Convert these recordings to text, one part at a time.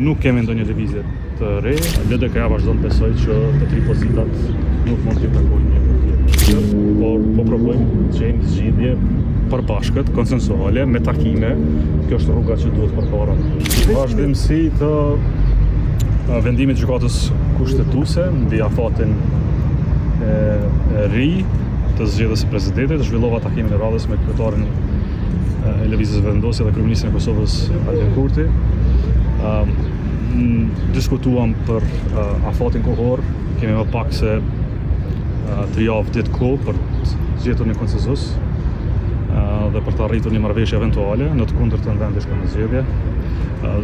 Nuk kemi ndonjë lëvizje të re, LDK-ja vazhdon të besoj që të tri pozitat nuk mund t'i takojnë një tjetër. Por po provojmë të gjejmë zgjidhje përbashkët, konsensuale, me takime. Kjo është rruga që duhet përpara. Vazhdimsi të vendimit gjykatës kushtetuese mbi afatin e ri të zgjedhjes së presidentit, zhvillova takimin e radhës me kryetarin e Lëvizjes Vendosje dhe kryeministrin e Kosovës Albin Kurti. Diskutuam për afatin kohor, kemi më pak se 3 javë ditë kohë për të gjetur një konsensus dhe për të arritur një marrëveshje eventuale, në të kundërtën vendi shkon në zgjedhje.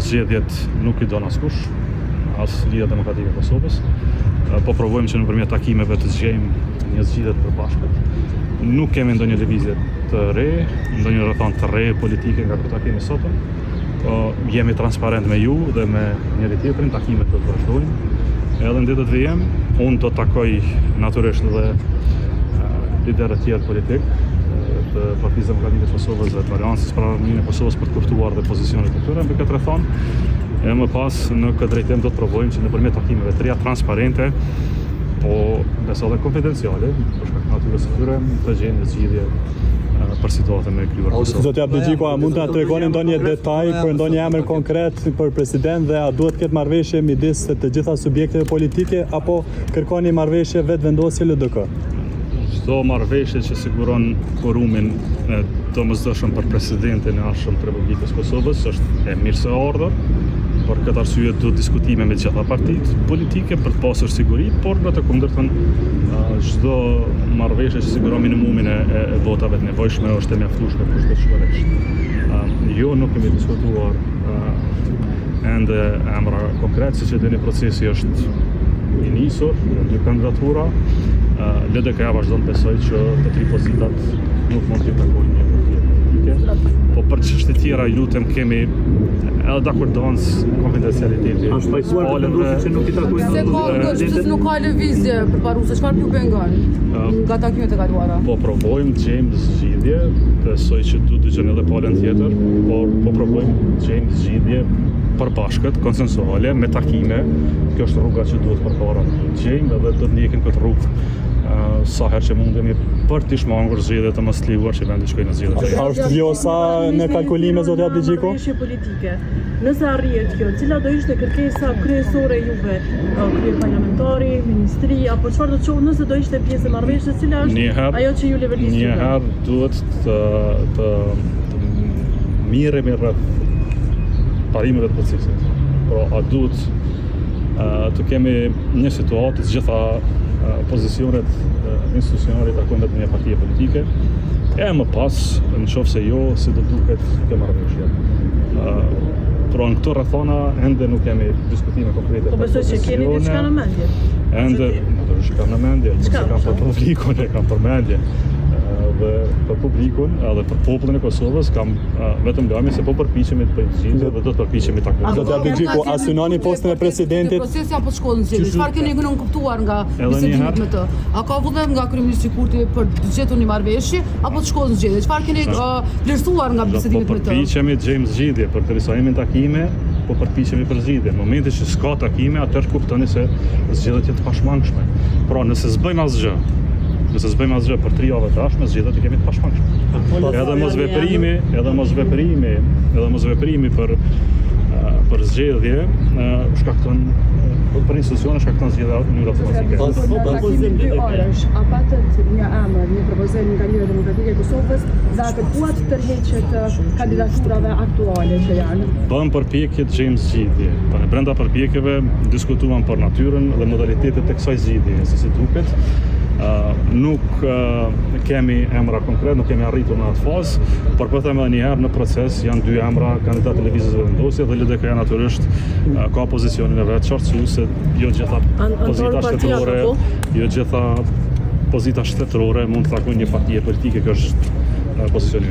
Zgjedhjet nuk i don askush, as Liga Demokratike e Kosovës. Po provojmë që nëpërmjet takimeve të zgjejmë një zgjidhje të përbashkët. Nuk kemi ndonjë lëvizje të re, ndonjë rrethant të re politike nga këto takime sotëm. Jemi transparent me ju dhe me njëri tjetrin, takimet do të vazhdojnë. Edhe në ditët vijim, unë do të takoj natyrisht edhe liderët tjerë politik të Partisë Demokratike të Kosovës dhe të Aleancës për Armiqësinë e Kosovës për të kuptuar dhe pozicionet e tyre mbi këtë rrethon. E më pas në këtë drejtim do të provojmë që nëpërmjet takimeve të reja transparente, po besoj edhe konfidenciale, për shkak të natyrës së tyre, të gjejmë një zgjidhje për situatën me krijuar Kosovën. Zoti Abdixhiku, a mund ta tregoni ndonjë detaj për ndonjë emër konkret për president dhe a duhet të ketë marrëveshje midis të gjitha subjekteve politike apo kërkoni marrëveshje vetvendosje LDK? Çdo marrëveshje që siguron quorumin e domosdoshëm për presidentin e ardhshëm të Republikës Kosovës është e mirëseardhur. Për këtë arsye duhet diskutime me gjitha partitë politike për të pasur siguri, por në të kundërtën çdo marrëveshje që siguron minimumin e votave të nevojshme është e mjaftueshme kushtetuesisht. Jo, nuk kemi diskutuar ende emra konkret, siç e dini procesi është i nisur, dy kandidatura. LDK-ja vazhdon të besoj që të tri pozitat nuk mund t'i takojnë një tjetër. Po për çështje tjera ju lutem kemi edhe dakordans konfidencialiteti. Është pajtuar që nuk i takojnë. Se nuk ka lëvizje përparuese, çfarë ju pengon nga takimet e kaluara? Po provojmë të gjejmë zgjidhje, besoj që duhet të gjejmë edhe palën tjetër, por po provojmë të gjejmë zgjidhje përbashkët, konsensuale, me takime. Kjo është rruga që duhet përpara. Gjejmë edhe do të ndjekim këtë rrugë sa herë që mundemi për të shmangur zgjedhje të mos lejuar që vendi shkojë në zgjedhje. A është vjosa në kalkulime, zoti Abdixhiku? Marrëveshje politike. Nëse arrihet kjo, cila do ishte kërkesa kryesore juve, krye parlamentari, ministri, apo çfarë do të thonë nëse do ishte pjesë e marrëveshjes, cila është ajo që ju levelisni? Njëherë duhet të miremi rreth parimeve të procesit. Pra, a duhet të kemi një situatë të gjitha pozicionet institucionale takojnë vetëm një partie politike, e më pas, nëse jo, si do duket kjo marrëveshje. Pra në këto rrethona ende nuk kemi diskutime konkrete. Po besoj që keni diçka në mendje. Ende, diçka në mendje, se kam për publikun, e kam për mendje. Dhe për publikun edhe për popullin e Kosovës kam vetëm lajme se po përpiqemi të bëjmë zgjidhje dhe do të përpiqemi ta kryejmë. Zoti Abdixhiku, a synoni postën e presidentit? Procesi apo shkollën zgjedhje. Çfarë keni kuptuar nga bisedimet me të? A ka vullnet nga kryeministri Kurti për të gjetur një marrëveshje apo të shkollën zgjedhje? Çfarë keni vlerësuar nga bisedimet me të? Po përpiqemi të gjejmë zgjidhje, për të jemi në takime, po përpiqemi për zgjidhje. Në momentin që s'ka takime, atëherë kuptoni se zgjedhjet janë të pashmangshme. Pra, nëse s'bëjmë asgjë, për 3 javë të ardhshme, zgjedhjet i kemi të pashmangshme. Edhe mos veprimi për zgjedhje shkakton për institucione shkakton zgjedhja në mënyrë automatike. Takimi 2 orësh, a patët një emër, një propozim nga Liga Demokratike e Kosovës dhe a kërkuat tërheqjet kandidaturave aktuale që janë? Bëm përpjekje të gjejmë zgjidhje. Në brenda përpjekjeve diskutuam për natyrën dhe modalitetet e kësaj zgjidhje, se si duket. Nuk kemi emra konkret, nuk kemi arritur në atë fazë, por po them edhe një herë në proces janë 2 emra, kandidat të Lëvizjes Vendosje dhe LDK-ja natyrisht ka pozicionin e vet qartësuar se jo gjitha pozita shtetërore mund të takojnë një partie politike, kjo është pozicioni.